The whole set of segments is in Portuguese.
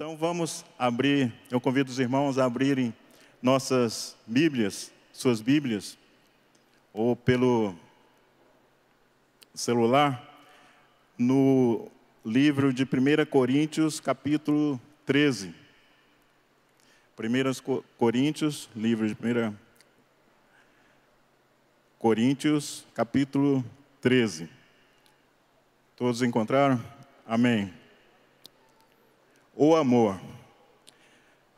Então vamos abrir, eu convido os irmãos a abrirem nossas Bíblias, suas Bíblias, ou pelo celular, no livro de 1 Coríntios, capítulo 13. 1 Coríntios, livro de 1 Coríntios, capítulo 13. Todos encontraram? Amém. O amor.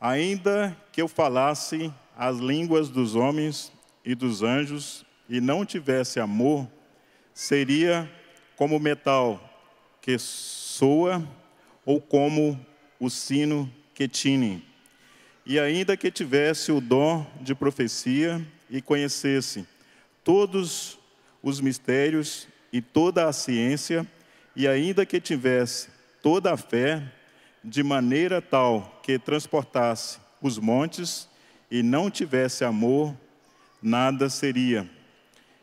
Ainda que eu falasse as línguas dos homens e dos anjos e não tivesse amor, seria como metal que soa ou como o sino que tine. E ainda que tivesse o dom de profecia e conhecesse todos os mistérios e toda a ciência, e ainda que tivesse toda a fé, de maneira tal que transportasse os montes e não tivesse amor, nada seria.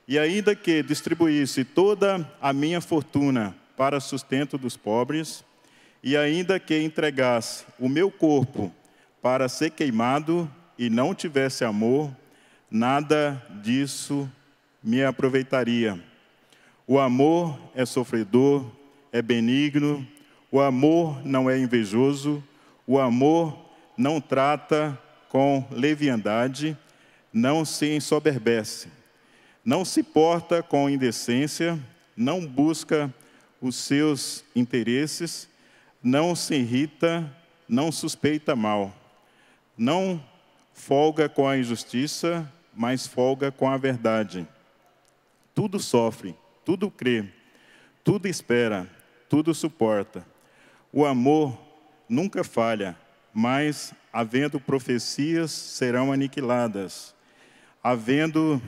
E ainda que distribuísse toda a minha fortuna para sustento dos pobres, e ainda que entregasse o meu corpo para ser queimado e não tivesse amor, nada disso me aproveitaria. O amor é sofredor, é benigno. O amor não é invejoso, o amor não trata com leviandade, não se ensoberbece, não se porta com indecência, não busca os seus interesses, não se irrita, não suspeita mal, não folga com a injustiça, mas folga com a verdade. Tudo sofre, tudo crê, tudo espera, tudo suporta. O amor nunca falha, mas, havendo profecias, serão aniquiladas. Havendo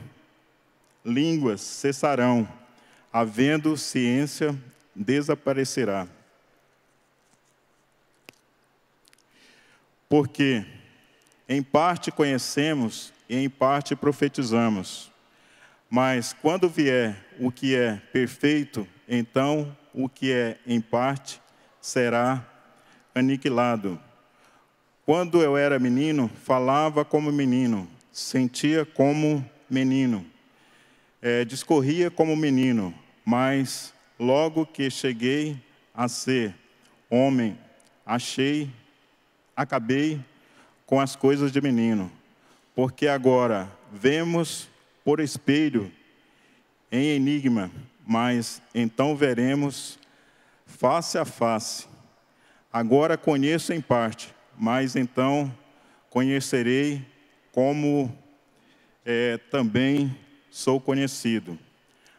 línguas, cessarão. Havendo ciência, desaparecerá. Porque, em parte conhecemos e em parte profetizamos. Mas, quando vier o que é perfeito, então o que é em parte será aniquilado. Quando eu era menino, falava como menino, sentia como menino, discorria como menino, mas logo que cheguei a ser homem, acabei com as coisas de menino, porque agora vemos por espelho em enigma, mas então veremos face a face. Agora conheço em parte, mas então conhecerei como também sou conhecido.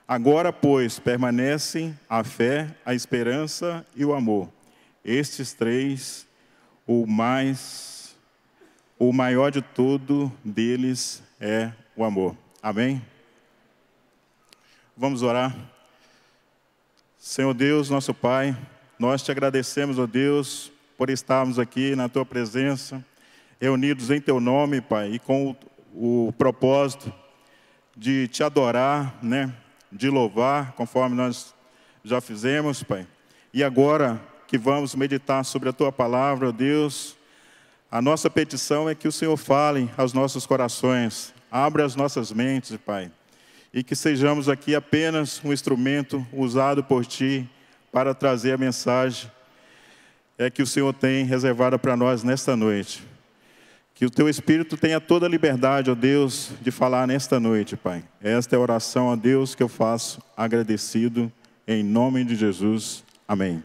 Agora, pois, permanecem a fé, a esperança e o amor. Estes três, o maior de todo deles é o amor. Amém? Vamos orar. Senhor Deus, nosso Pai, nós te agradecemos, ó Deus, por estarmos aqui na Tua presença, reunidos em Teu nome, Pai, e com o propósito de Te adorar, de louvar, conforme nós já fizemos, Pai. E agora que vamos meditar sobre a Tua palavra, ó Deus, a nossa petição é que o Senhor fale aos nossos corações, abra as nossas mentes, Pai, e que sejamos aqui apenas um instrumento usado por Ti para trazer a mensagem que o Senhor tem reservada para nós nesta noite. Que o Teu Espírito tenha toda a liberdade, ó Deus, de falar nesta noite, Pai. Esta é a oração, ó Deus, que eu faço agradecido, em nome de Jesus. Amém.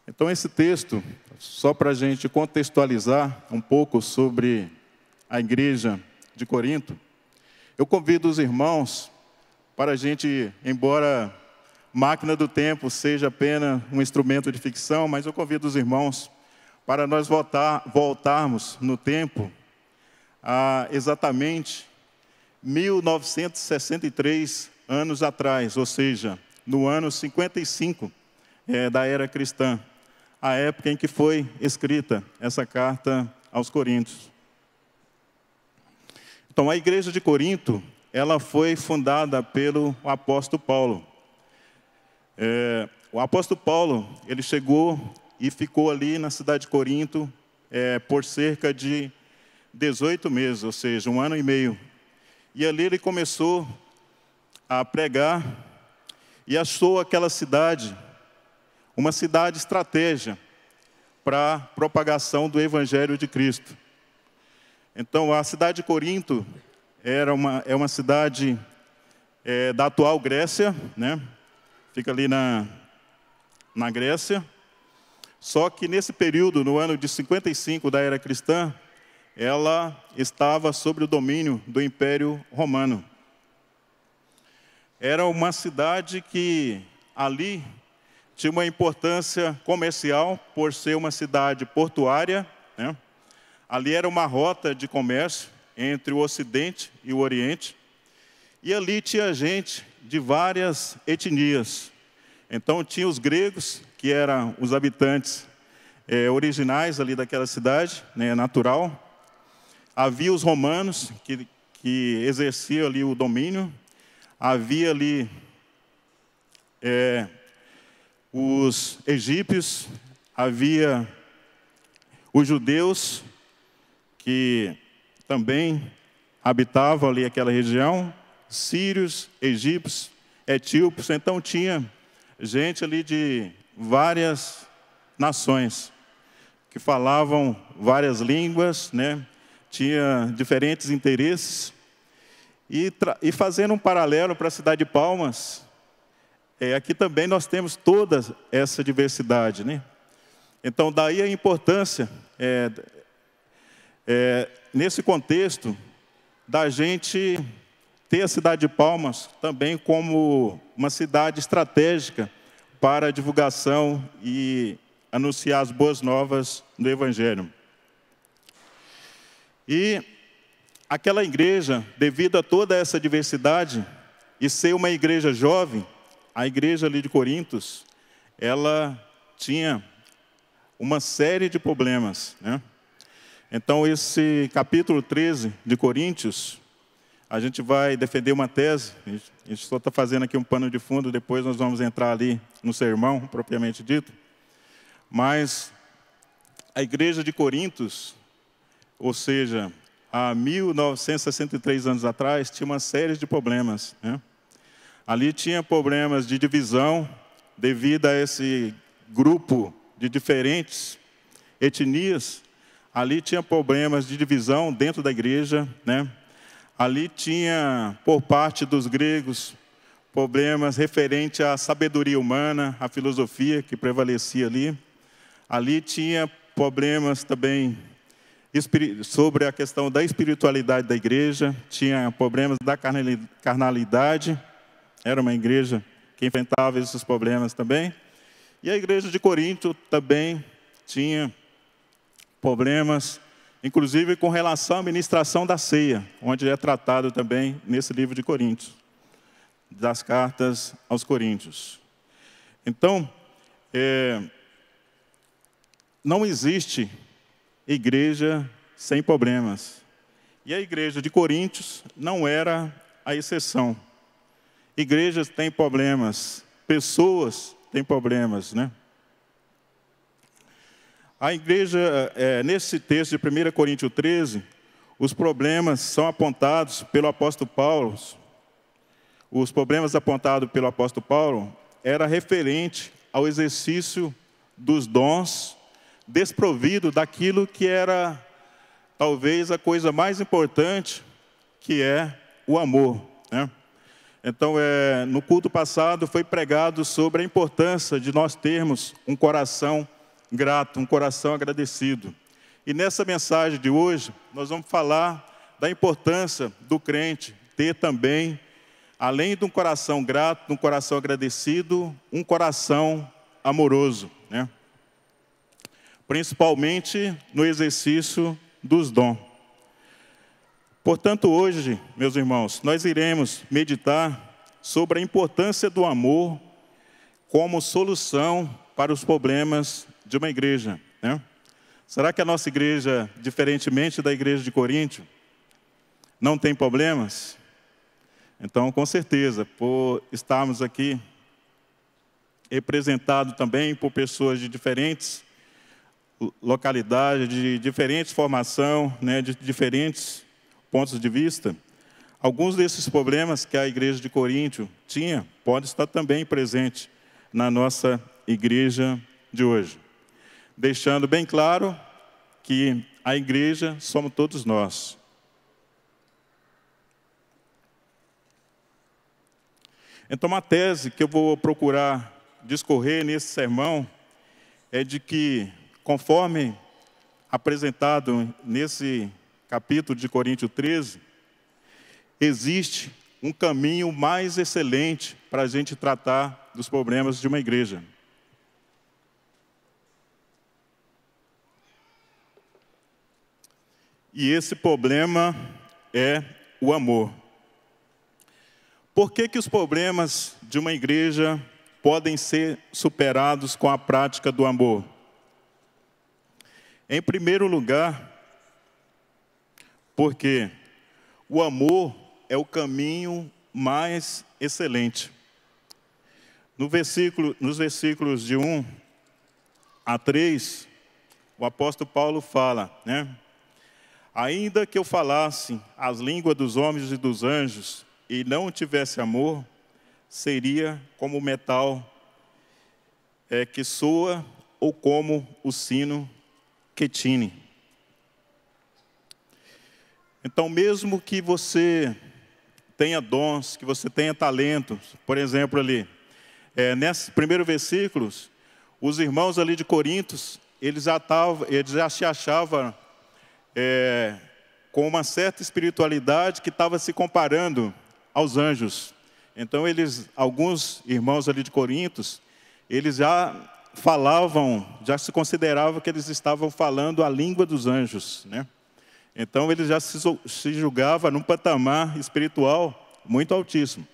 Então esse texto, só para a gente contextualizar um pouco sobre a igreja de Corinto, eu convido os irmãos para a gente, embora Máquina do Tempo seja apenas um instrumento de ficção, mas eu convido os irmãos para nós voltarmos no tempo a exatamente 1963 anos atrás, ou seja, no ano 55 da era cristã, a época em que foi escrita essa carta aos Coríntios. Então, a igreja de Corinto, ela foi fundada pelo apóstolo Paulo. o apóstolo Paulo, ele chegou e ficou ali na cidade de Corinto por cerca de 18 meses, ou seja, 1 ano e meio. E ali ele começou a pregar e achou aquela cidade uma cidade estratégia para a propagação do Evangelho de Cristo. Então, a cidade de Corinto é uma cidade da atual Grécia, né? Fica ali na Grécia. Só que nesse período, no ano de 55 da era cristã, ela estava sob o domínio do Império Romano. Era uma cidade que ali tinha uma importância comercial por ser uma cidade portuária, né? Ali era uma rota de comércio entre o Ocidente e o Oriente. E ali tinha gente de várias etnias. Então tinha os gregos, que eram os habitantes originais ali daquela cidade, né, natural. Havia os romanos, que exerciam ali o domínio. Havia ali os egípcios, havia os judeus, que também habitavam ali aquela região, sírios, egípcios, etíopes. Então tinha gente ali de várias nações, que falavam várias línguas, né? Tinha diferentes interesses. E fazendo um paralelo para a cidade de Palmas, aqui também nós temos toda essa diversidade, né? Então, daí a importância, nesse contexto, da gente ter a cidade de Palmas também como uma cidade estratégica para a divulgação e anunciar as boas novas do Evangelho. E aquela igreja, devido a toda essa diversidade, e ser uma igreja jovem, a igreja ali de Corintos, ela tinha uma série de problemas, né? Então, esse capítulo 13 de Coríntios, a gente vai defender uma tese, a gente só está fazendo aqui um pano de fundo, depois nós vamos entrar ali no sermão, propriamente dito. Mas a igreja de Corintos, ou seja, há 1963 anos atrás, tinha uma série de problemas, né? Ali tinha problemas de divisão, devido a esse grupo de diferentes etnias. Ali tinha problemas de divisão dentro da igreja, né? Ali tinha, por parte dos gregos, problemas referentes à sabedoria humana, à filosofia que prevalecia ali. Ali tinha problemas também sobre a questão da espiritualidade da igreja, tinha problemas da carnalidade, era uma igreja que enfrentava esses problemas também. E a igreja de Corinto também tinha problemas, inclusive com relação à ministração da ceia, onde é tratado também nesse livro de Coríntios, das cartas aos Coríntios. Então, não existe igreja sem problemas. E a igreja de Coríntios não era a exceção. Igrejas têm problemas, pessoas têm problemas, né? A igreja, nesse texto de 1 Coríntios 13, os problemas são apontados pelo apóstolo Paulo. Os problemas apontados pelo apóstolo Paulo era referente ao exercício dos dons, desprovido daquilo que era talvez a coisa mais importante, que é o amor, né? Então, no culto passado foi pregado sobre a importância de nós termos um coração grato, um coração agradecido. E nessa mensagem de hoje, nós vamos falar da importância do crente ter também, além de um coração grato, um coração agradecido, um coração amoroso, né? Principalmente no exercício dos dons. Portanto, hoje, meus irmãos, nós iremos meditar sobre a importância do amor como solução para os problemas de uma igreja, né? Será que a nossa igreja, diferentemente da igreja de Corinto, não tem problemas? Então, com certeza, por estarmos aqui representado também por pessoas de diferentes localidades, de diferentes formação, né, de diferentes pontos de vista. Alguns desses problemas que a igreja de Corinto tinha, podem estar também presentes na nossa igreja de hoje. Deixando bem claro que a igreja somos todos nós. Então, uma tese que eu vou procurar discorrer nesse sermão é de que, conforme apresentado nesse capítulo de Coríntios 13, existe um caminho mais excelente para a gente tratar dos problemas de uma igreja. E esse problema é o amor. Por que que os problemas de uma igreja podem ser superados com a prática do amor? Em primeiro lugar, porque o amor é o caminho mais excelente. Nos versículos de 1 a 3, o apóstolo Paulo fala, né? Ainda que eu falasse as línguas dos homens e dos anjos e não tivesse amor, seria como o metal que soa ou como o sino que tine. Então, mesmo que você tenha dons, que você tenha talentos, por exemplo, ali, nesses primeiros versículos, os irmãos ali de Corinto, eles já se achavam com uma certa espiritualidade que estava se comparando aos anjos. Então, alguns irmãos ali de Corinto, eles já falavam, já se consideravam que eles estavam falando a língua dos anjos, né? Então, eles já se julgavam num patamar espiritual muito altíssimo.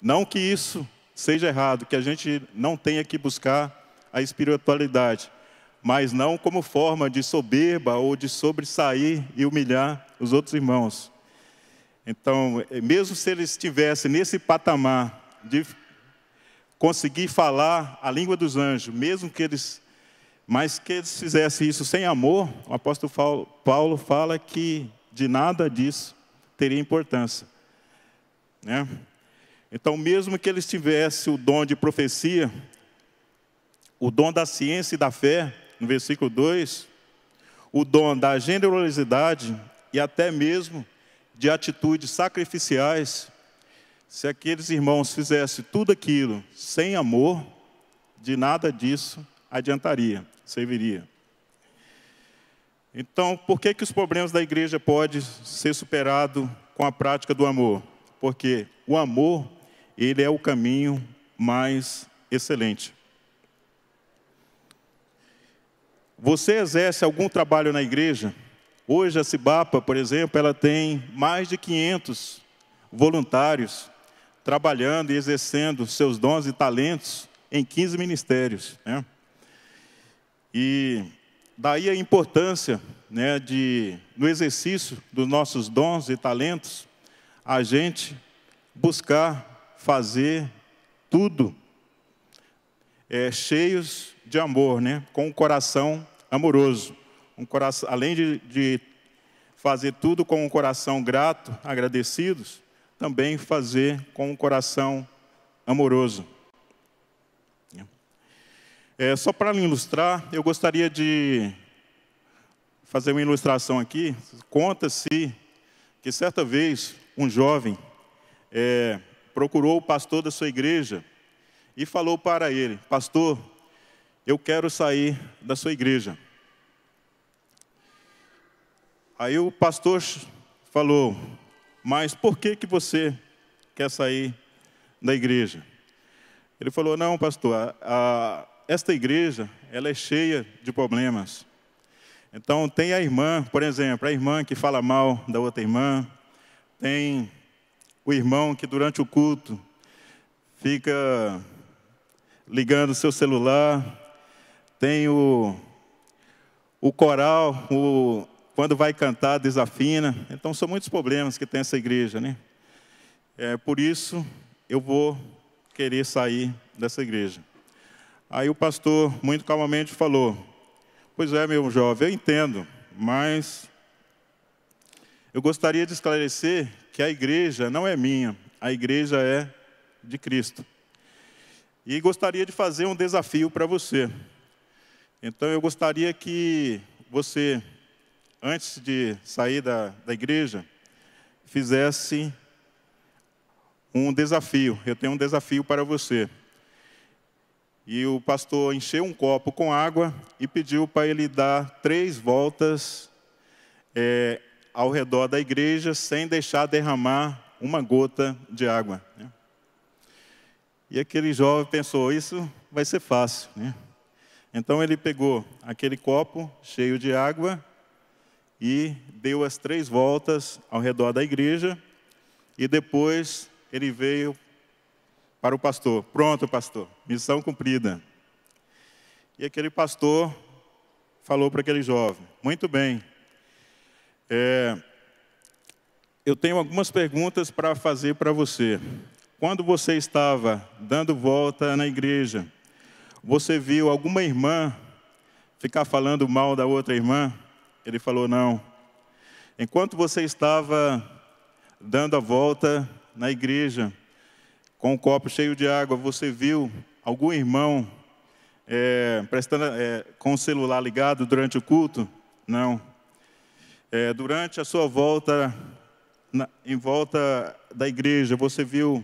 Não que isso seja errado, que a gente não tenha que buscar a espiritualidade, mas não como forma de soberba ou de sobressair e humilhar os outros irmãos. Então, mesmo se eles estivessem nesse patamar de conseguir falar a língua dos anjos, mas que eles fizessem isso sem amor, o apóstolo Paulo fala que de nada disso teria importância, né? Então, mesmo que eles tivessem o dom de profecia, o dom da ciência e da fé, no versículo 2, o dom da generosidade e até mesmo de atitudes sacrificiais, se aqueles irmãos fizessem tudo aquilo sem amor, de nada disso adiantaria, serviria. Então, por que que os problemas da igreja podem ser superados com a prática do amor? Porque o amor, ele é o caminho mais excelente. Você exerce algum trabalho na igreja? Hoje a Cibapa, por exemplo, ela tem mais de 500 voluntários trabalhando e exercendo seus dons e talentos em 15 ministérios, né? E daí a importância, né, no exercício dos nossos dons e talentos, a gente buscar fazer tudo cheios de amor, né, com um coração amoroso. Além de fazer tudo com um coração grato, agradecidos, também fazer com um coração amoroso. Só para ilustrar, eu gostaria de fazer uma ilustração aqui. Conta-se que certa vez um jovem procurou o pastor da sua igreja e falou para ele: pastor, eu quero sair da sua igreja. Aí o pastor falou: mas por que que você quer sair da igreja? Ele falou: não, pastor, esta igreja, ela é cheia de problemas. Então, tem a irmã, por exemplo, a irmã que fala mal da outra irmã, tem o irmão que durante o culto fica ligando seu celular, tem o coral, quando vai cantar desafina. Então, são muitos problemas que tem essa igreja, né? Por isso, eu vou querer sair dessa igreja. Aí o pastor, muito calmamente, falou: pois é, meu jovem, eu entendo, mas eu gostaria de esclarecer que a igreja não é minha, a igreja é de Cristo. E gostaria de fazer um desafio para você. Então eu gostaria que você, antes de sair da igreja, fizesse um desafio. Eu tenho um desafio para você. E o pastor encheu um copo com água e pediu para ele dar 3 voltas ao redor da igreja, sem deixar derramar uma gota de água, né? E aquele jovem pensou: isso vai ser fácil, né? Então ele pegou aquele copo cheio de água e deu as 3 voltas ao redor da igreja. E depois ele veio para o pastor: pronto, pastor, missão cumprida. E aquele pastor falou para aquele jovem: muito bem, eu tenho algumas perguntas para fazer para você. Quando você estava dando volta na igreja, você viu alguma irmã ficar falando mal da outra irmã? Ele falou: não. Enquanto você estava dando a volta na igreja, com um copo cheio de água, você viu algum irmão com o celular ligado durante o culto? Não. Durante a sua volta, em volta da igreja, você viu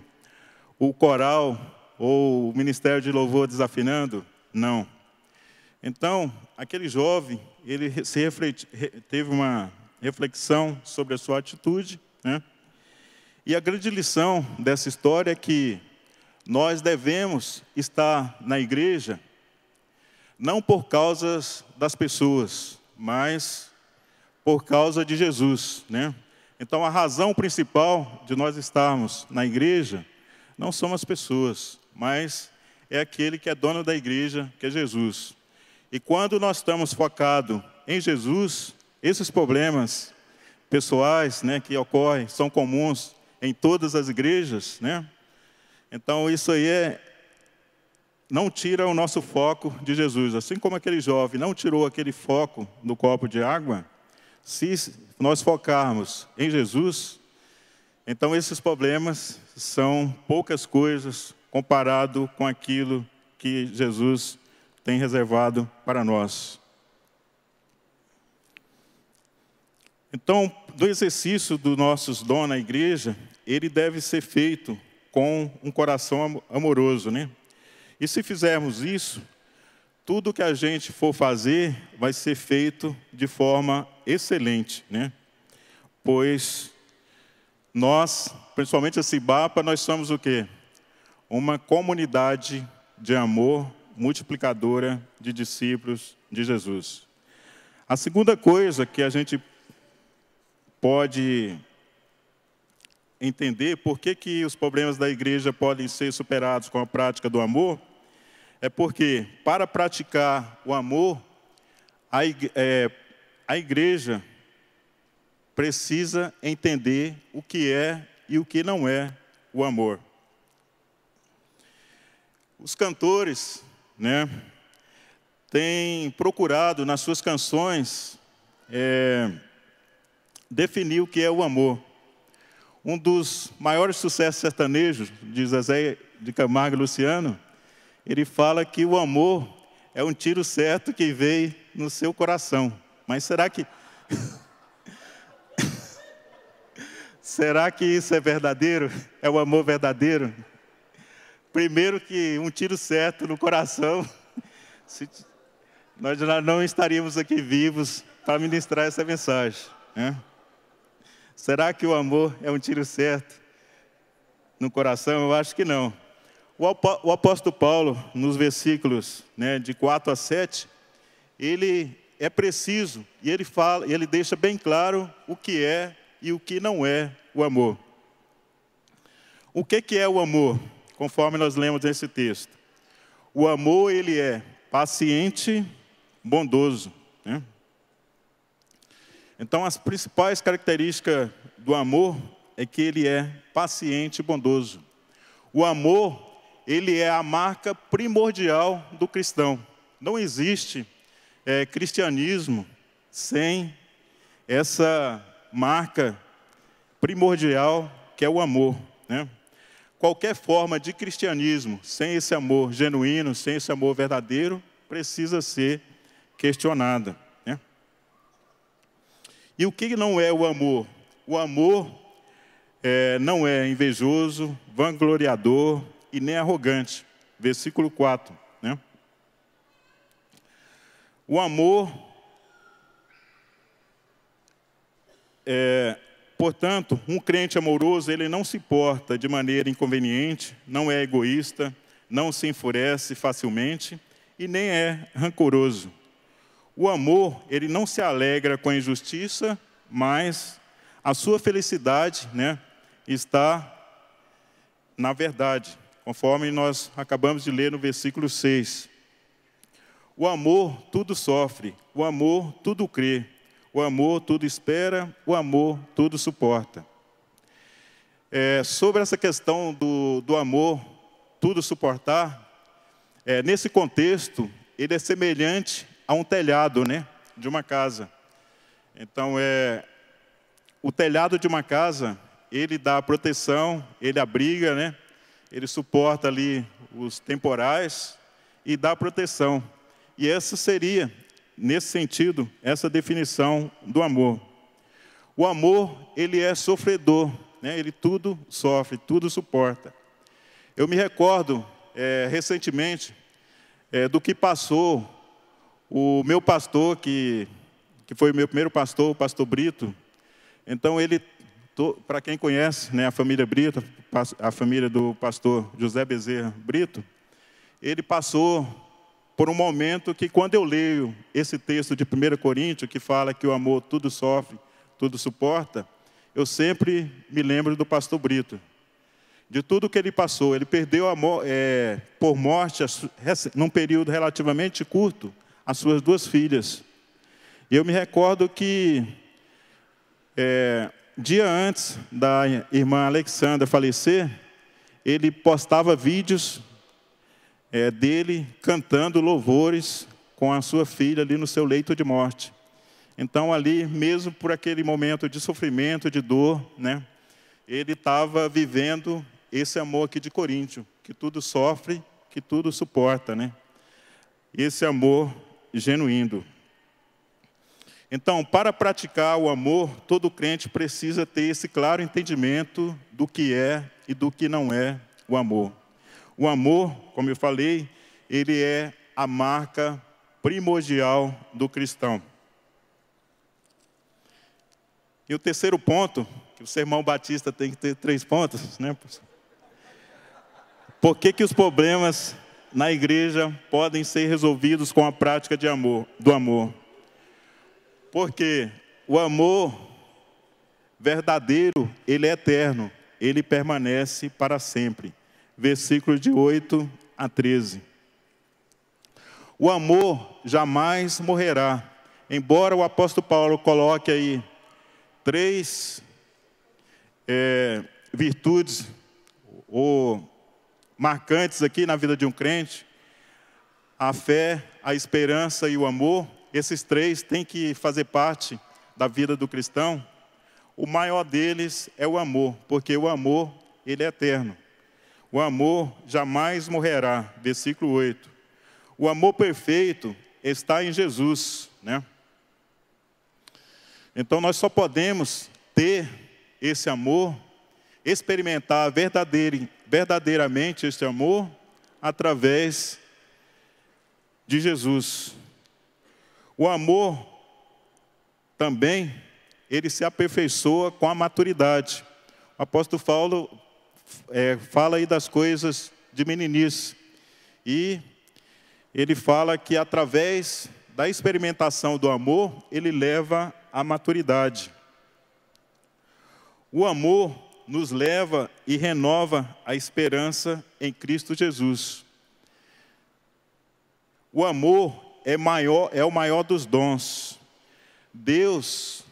o coral ou o ministério de louvor desafinando? Não. Então, aquele jovem, ele teve uma reflexão sobre a sua atitude, né? E a grande lição dessa história é que nós devemos estar na igreja não por causa das pessoas, mas por causa de Jesus, né? Então, a razão principal de nós estarmos na igreja não são as pessoas, mas é aquele que é dono da igreja, que é Jesus. E quando nós estamos focados em Jesus, esses problemas pessoais, né, que ocorrem, são comuns em todas as igrejas, né? Então isso aí não tira o nosso foco de Jesus. Assim como aquele jovem não tirou aquele foco do copo de água, se nós focarmos em Jesus, então esses problemas são poucas coisas comparado com aquilo que Jesus tem reservado para nós. Então, do exercício dos nossos dons na igreja, ele deve ser feito com um coração amoroso, né? E se fizermos isso, tudo que a gente for fazer vai ser feito de forma excelente, né? Pois nós, principalmente a Cibapa, nós somos o quê? Uma comunidade de amor multiplicadora de discípulos de Jesus. A segunda coisa que a gente pode entender por que os problemas da igreja podem ser superados com a prática do amor, é porque, para praticar o amor, a igreja precisa entender o que é e o que não é o amor. Os cantores, né, têm procurado nas suas canções definir o que é o amor. Um dos maiores sucessos sertanejos, de Zezé de Camargo e Luciano, ele fala que o amor é um tiro certo que veio no seu coração. Mas será que será que isso é verdadeiro? É o amor verdadeiro? Primeiro que um tiro certo no coração, nós já não estaríamos aqui vivos para ministrar essa mensagem, né? Será que o amor é um tiro certo no coração? Eu acho que não. O apóstolo Paulo, nos versículos, né, de 4 a 7, ele é preciso e ele deixa bem claro o que é e o que não é o amor. O que é o amor? Conforme nós lemos nesse texto. O amor, ele é paciente, bondoso, né? Então, as principais características do amor é que ele é paciente e bondoso. O amor, ele é a marca primordial do cristão. Não existe cristianismo sem essa marca primordial que é o amor, né? Qualquer forma de cristianismo sem esse amor genuíno, sem esse amor verdadeiro, precisa ser questionada, né? E o que não é o amor? O amor não é invejoso, vangloriador e nem arrogante. Versículo 4, né? O amor, portanto, um crente amoroso, ele não se porta de maneira inconveniente, não é egoísta, não se enfurece facilmente e nem é rancoroso. O amor, ele não se alegra com a injustiça, mas a sua felicidade, né, está na verdade, conforme nós acabamos de ler no versículo 6. O amor tudo sofre, o amor tudo crê, o amor tudo espera, o amor tudo suporta. Sobre essa questão do amor tudo suportar, nesse contexto, ele é semelhante a um telhado, né, de uma casa. Então, o telhado de uma casa, ele dá proteção, ele abriga, né, ele suporta ali os temporais e dá proteção. E essa seria, nesse sentido, essa definição do amor. O amor, ele é sofredor, né? Ele tudo sofre, tudo suporta. Eu me recordo, recentemente, do que passou o meu pastor, que foi o meu primeiro pastor, o pastor Brito. Então, ele, para quem conhece, né, a família Brito, a família do pastor José Bezerra Brito, ele passou por um momento que, quando eu leio esse texto de 1 Coríntios, que fala que o amor tudo sofre, tudo suporta, eu sempre me lembro do pastor Brito, de tudo que ele passou. Ele perdeu por morte, num período relativamente curto, as suas 2 filhas. E eu me recordo que, dia antes da irmã Alexandra falecer, ele postava vídeos dele cantando louvores com a sua filha ali no seu leito de morte. Então, ali, mesmo por aquele momento de sofrimento, de dor, né, ele estava vivendo esse amor aqui de Coríntio, que tudo sofre, que tudo suporta, né? Esse amor genuíno. Então, para praticar o amor, todo crente precisa ter esse claro entendimento do que é e do que não é o amor. O amor, como eu falei, ele é a marca primordial do cristão. E o terceiro ponto, que o sermão batista tem que ter 3 pontos, né? Por que os problemas na igreja podem ser resolvidos com a prática do amor? Porque o amor verdadeiro, ele é eterno, ele permanece para sempre. Versículos de 8 a 13. O amor jamais morrerá. Embora o apóstolo Paulo coloque aí 3 virtudes ou marcantes aqui na vida de um crente: a fé, a esperança e o amor. Esses 3 têm que fazer parte da vida do cristão. O maior deles é o amor, porque o amor, ele é eterno. O amor jamais morrerá. Versículo 8. O amor perfeito está em Jesus, né? Então, nós só podemos ter esse amor, experimentar verdadeiramente esse amor, através de Jesus. O amor também, ele se aperfeiçoa com a maturidade. O apóstolo Paulo fala aí das coisas de meninice. E ele fala que, através da experimentação do amor, ele leva à maturidade. O amor nos leva e renova a esperança em Cristo Jesus. O amor é o maior dos dons. Deus,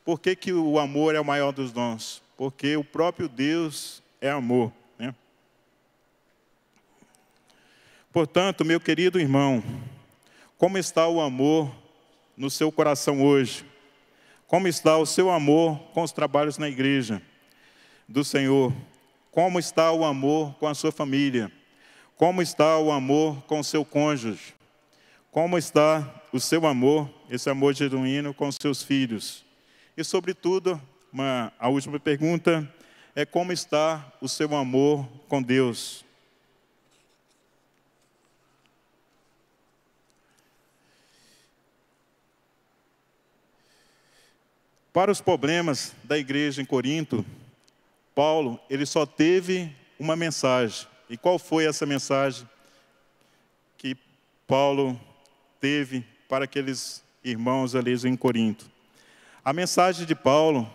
por que o amor é o maior dos dons? Porque o próprio Deus é amor, né? Portanto, meu querido irmão, como está o amor no seu coração hoje? Como está o seu amor com os trabalhos na igreja do Senhor? Como está o amor com a sua família? Como está o amor com o seu cônjuge? Como está o seu amor, esse amor genuíno com os seus filhos? E, sobretudo, a última pergunta é como está o seu amor com Deus? Para os problemas da igreja em Corinto, Paulo, ele só teve uma mensagem. E qual foi essa mensagem que Paulo teve para aqueles irmãos ali em Corinto? A mensagem de Paulo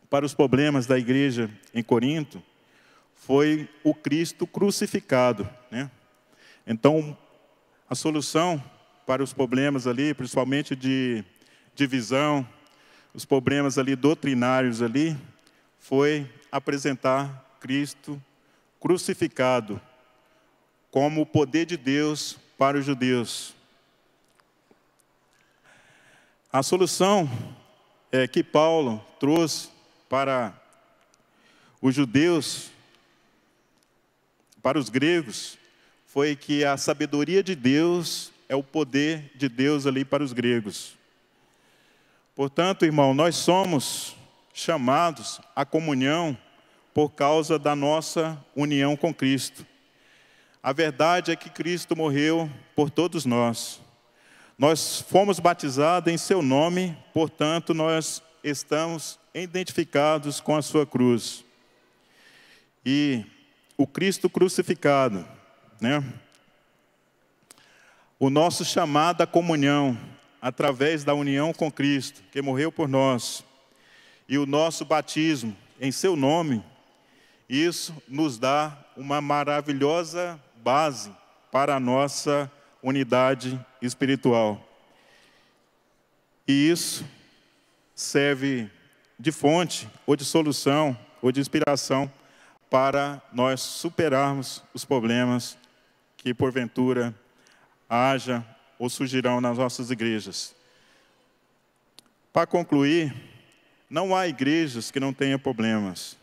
para os problemas da igreja em Corinto foi o Cristo crucificado, né? Então, a solução para os problemas ali, principalmente de divisão, os problemas ali doutrinários ali, foi apresentar Cristo crucificado como o poder de Deus para os judeus. A solução que Paulo trouxe para os judeus, para os gregos, foi que a sabedoria de Deus é o poder de Deus ali para os gregos. Portanto, irmão, nós somos chamados à comunhão por causa da nossa união com Cristo. A verdade é que Cristo morreu por todos nós. Nós fomos batizados em seu nome, portanto, nós estamos identificados com a sua cruz. E o Cristo crucificado, né? O nosso chamado à comunhão, através da união com Cristo, que morreu por nós, e o nosso batismo em seu nome, isso nos dá uma maravilhosa base para a nossa unidade espiritual. E isso serve de fonte, ou de solução, ou de inspiração, para nós superarmos os problemas que, porventura, haja ou surgirão nas nossas igrejas. Para concluir, não há igrejas que não tenham problemas,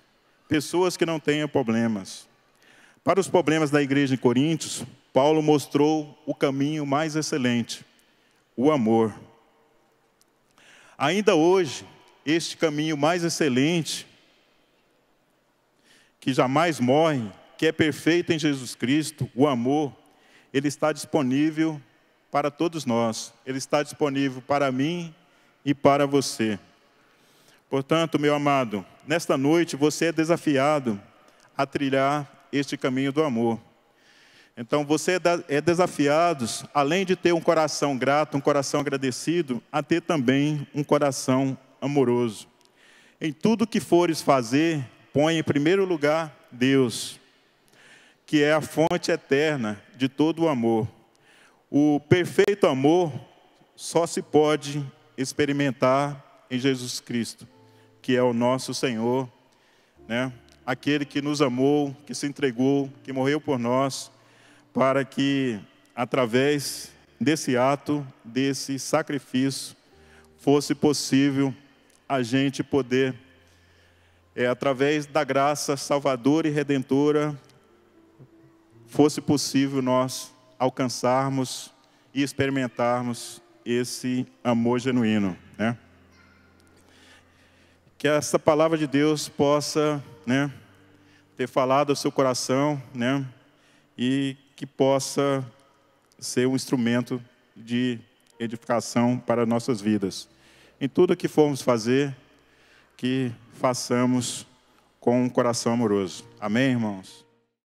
pessoas que não tenham problemas. Para os problemas da igreja em Coríntios, Paulo mostrou o caminho mais excelente, o amor. Ainda hoje, este caminho mais excelente, que jamais morre, que é perfeito em Jesus Cristo, o amor, ele está disponível para todos nós. Ele está disponível para mim e para você. Portanto, meu amado, nesta noite você é desafiado a trilhar este caminho do amor. Então, você é desafiado, além de ter um coração grato, um coração agradecido, a ter também um coração amoroso. Em tudo que fores fazer, põe em primeiro lugar Deus, que é a fonte eterna de todo o amor. O perfeito amor só se pode experimentar em Jesus Cristo, que é o nosso Senhor, né? Aquele que nos amou, que se entregou, que morreu por nós, para que, através desse ato, desse sacrifício, fosse possível a gente poder, através da graça salvadora e redentora, fosse possível nós alcançarmos e experimentarmos esse amor genuíno, né? Que essa palavra de Deus possa, né, ter falado ao seu coração, né, e que possa ser um instrumento de edificação para nossas vidas. Em tudo que formos fazer, que façamos com um coração amoroso. Amém, irmãos?